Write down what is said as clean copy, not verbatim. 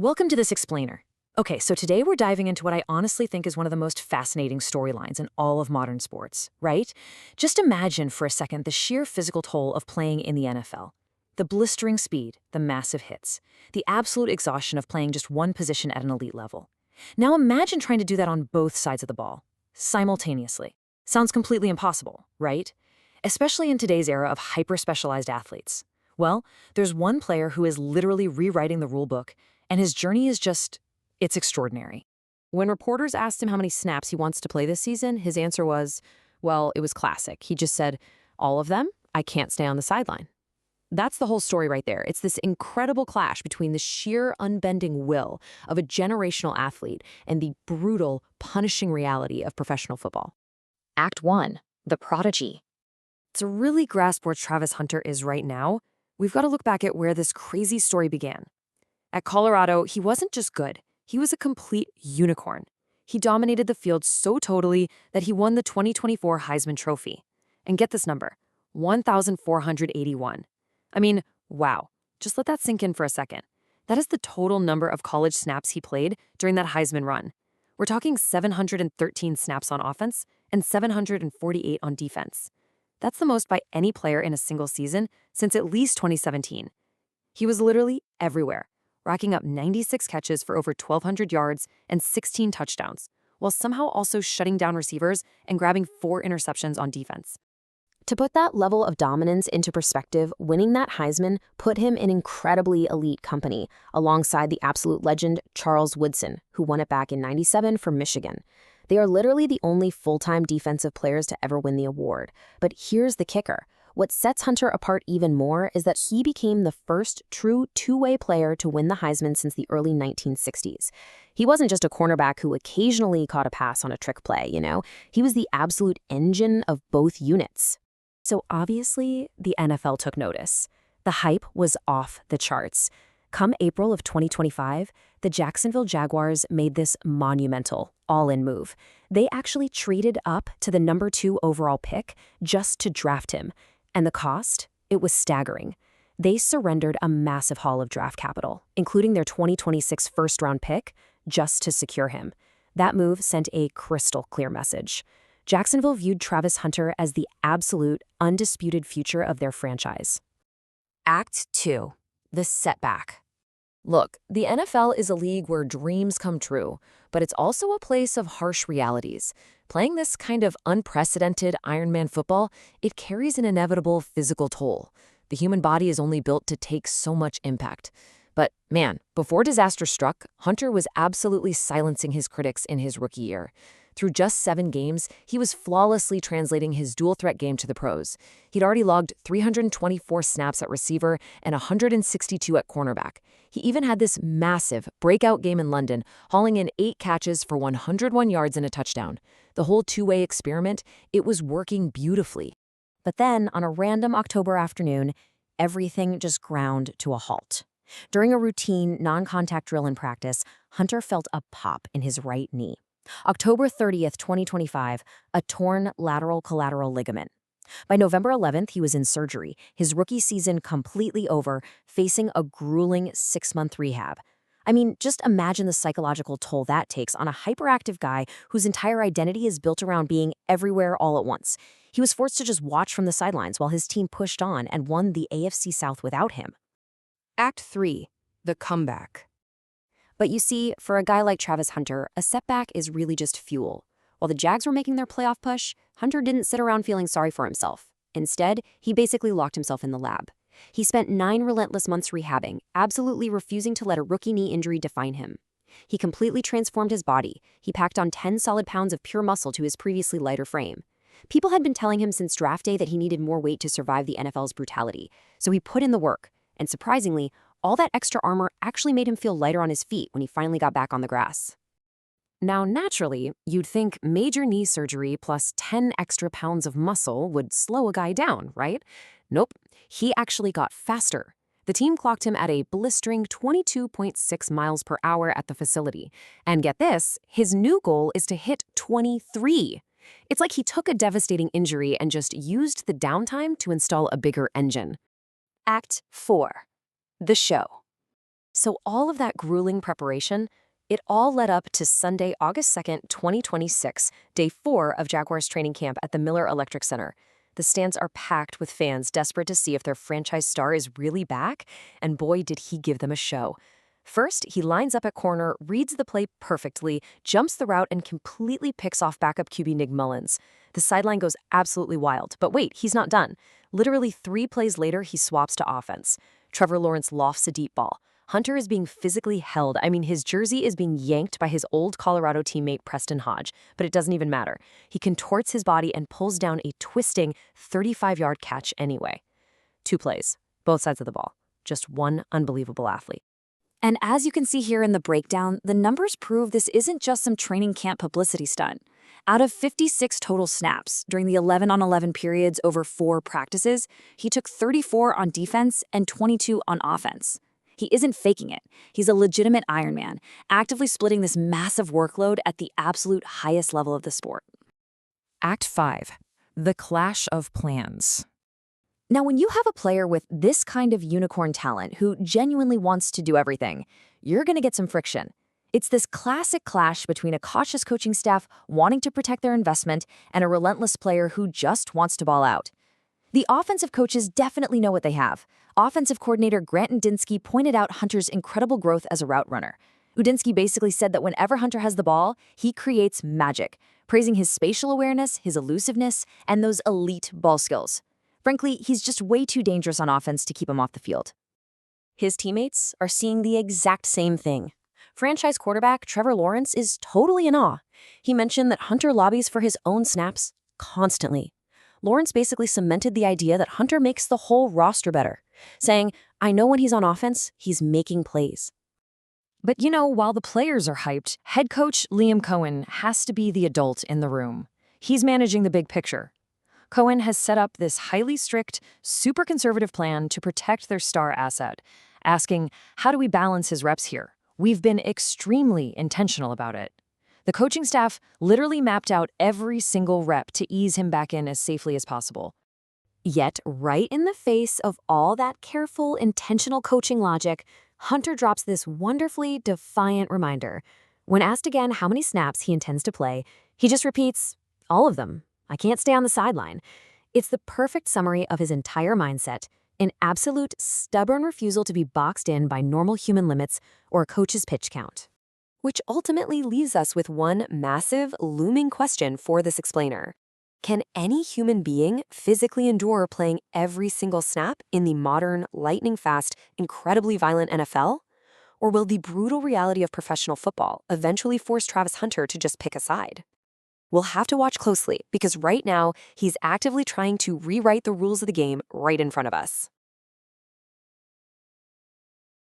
Welcome to this explainer. Okay, so today we're diving into what I honestly think is one of the most fascinating storylines in all of modern sports, right? Just imagine for a second the sheer physical toll of playing in the NFL. The blistering speed, the massive hits, the absolute exhaustion of playing just one position at an elite level. Now imagine trying to do that on both sides of the ball, simultaneously. Sounds completely impossible, right? Especially in today's era of hyper-specialized athletes. Well, there's one player who is literally rewriting the rulebook, and his journey is it's extraordinary. When reporters asked him how many snaps he wants to play this season, his answer was, well, it was classic. He just said, all of them? I can't stay on the sideline. That's the whole story right there. It's this incredible clash between the sheer unbending will of a generational athlete and the brutal, punishing reality of professional football. Act 1. The Prodigy. To really grasp where Travis Hunter is right now, we've got to look back at where this crazy story began. At Colorado, he wasn't just good. He was a complete unicorn. He dominated the field so totally that he won the 2024 Heisman Trophy. And get this number, 1,481. I mean, wow. Just let that sink in for a second. That is the total number of college snaps he played during that Heisman run. We're talking 713 snaps on offense and 748 on defense. That's the most by any player in a single season since at least 2017. He was literally everywhere, racking up 96 catches for over 1,200 yards and 16 touchdowns, while somehow also shutting down receivers and grabbing 4 interceptions on defense. To put that level of dominance into perspective, winning that Heisman put him in incredibly elite company, alongside the absolute legend Charles Woodson, who won it back in '97 for Michigan. They are literally the only full-time defensive players to ever win the award. But here's the kicker. What sets Hunter apart even more is that he became the first true two-way player to win the Heisman since the early 1960s. He wasn't just a cornerback who occasionally caught a pass on a trick play, He was the absolute engine of both units. So obviously, the NFL took notice. The hype was off the charts. Come April of 2025, the Jacksonville Jaguars made this monumental, all-in move. They actually traded up to the number 2 overall pick just to draft him. And the cost? It was staggering. They surrendered a massive haul of draft capital, including their 2026 first-round pick, just to secure him. That move sent a crystal clear message. Jacksonville viewed Travis Hunter as the absolute, undisputed future of their franchise. Act 2. The Setback. Look, the NFL is a league where dreams come true, but it's also a place of harsh realities. Playing this kind of unprecedented Ironman football, it carries an inevitable physical toll. The human body is only built to take so much impact. But man, before disaster struck, Hunter was absolutely silencing his critics in his rookie year. Through just 7 games, he was flawlessly translating his dual-threat game to the pros. He'd already logged 324 snaps at receiver and 162 at cornerback. He even had this massive breakout game in London, hauling in 8 catches for 101 yards and a touchdown. The whole two-way experiment, it was working beautifully. But then, on a random October afternoon, everything just ground to a halt. During a routine, non-contact drill in practice, Hunter felt a pop in his right knee. October 30th, 2025, a torn lateral collateral ligament. By November 11th, he was in surgery, his rookie season completely over, facing a grueling 6-month rehab. I mean, just imagine the psychological toll that takes on a hyperactive guy whose entire identity is built around being everywhere all at once. He was forced to just watch from the sidelines while his team pushed on and won the AFC South without him. Act 3. The Comeback. But you see, for a guy like Travis Hunter, a setback is really just fuel. While the Jags were making their playoff push, Hunter didn't sit around feeling sorry for himself. Instead, he basically locked himself in the lab. He spent 9 relentless months rehabbing, absolutely refusing to let a rookie knee injury define him. He completely transformed his body. He packed on 10 solid pounds of pure muscle to his previously lighter frame. People had been telling him since draft day that he needed more weight to survive the NFL's brutality, so he put in the work. And surprisingly, all that extra armor actually made him feel lighter on his feet when he finally got back on the grass. Now, naturally, you'd think major knee surgery plus 10 extra pounds of muscle would slow a guy down, right? Nope, he actually got faster. The team clocked him at a blistering 22.6 miles per hour at the facility. And get this, his new goal is to hit 23. It's like he took a devastating injury and just used the downtime to install a bigger engine. Act 4. The Show. So all of that grueling preparation, it all led up to Sunday, August 2nd, 2026, day 4 of Jaguars training camp at the Miller Electric Center. The stands are packed with fans desperate to see if their franchise star is really back, and boy, did he give them a show. First, he lines up at corner, reads the play perfectly, jumps the route, and completely picks off backup QB Nick Mullins. The sideline goes absolutely wild, but wait, he's not done. Literally 3 plays later, he swaps to offense. Trevor Lawrence lofts a deep ball. Hunter is being physically held. I mean, his jersey is being yanked by his old Colorado teammate Preston Hodge, but it doesn't even matter. He contorts his body and pulls down a twisting 35-yard catch anyway. 2 plays, both sides of the ball. Just one unbelievable athlete. And as you can see here in the breakdown, the numbers prove this isn't just some training camp publicity stunt. Out of 56 total snaps during the 11-on-11 periods over 4 practices, he took 34 on defense and 22 on offense. He isn't faking it. He's a legitimate Ironman, actively splitting this massive workload at the absolute highest level of the sport. Act 5. The Clash of Plans. Now, when you have a player with this kind of unicorn talent who genuinely wants to do everything, you're going to get some friction. It's this classic clash between a cautious coaching staff wanting to protect their investment and a relentless player who just wants to ball out. The offensive coaches definitely know what they have. Offensive coordinator Grant Udinsky pointed out Hunter's incredible growth as a route runner. Udinsky basically said that whenever Hunter has the ball, he creates magic, praising his spatial awareness, his elusiveness, and those elite ball skills. Frankly, he's just way too dangerous on offense to keep him off the field. His teammates are seeing the exact same thing. Franchise quarterback Trevor Lawrence is totally in awe. He mentioned that Hunter lobbies for his own snaps constantly. Lawrence basically cemented the idea that Hunter makes the whole roster better, saying, "I know when he's on offense, he's making plays." But while the players are hyped, head coach Liam Cohen has to be the adult in the room. He's managing the big picture. Cohen has set up this highly strict, super conservative plan to protect their star asset, asking, how do we balance his reps here? We've been extremely intentional about it. The coaching staff literally mapped out every single rep to ease him back in as safely as possible. Yet, right in the face of all that careful, intentional coaching logic, Hunter drops this wonderfully defiant reminder. When asked again how many snaps he intends to play, he just repeats, "All of them. I can't stay on the sideline." It's the perfect summary of his entire mindset, an absolute stubborn refusal to be boxed in by normal human limits or a coach's pitch count. Which ultimately leaves us with one massive, looming question for this explainer. Can any human being physically endure playing every single snap in the modern, lightning-fast, incredibly violent NFL? Or will the brutal reality of professional football eventually force Travis Hunter to just pick a side? We'll have to watch closely because right now, he's actively trying to rewrite the rules of the game right in front of us.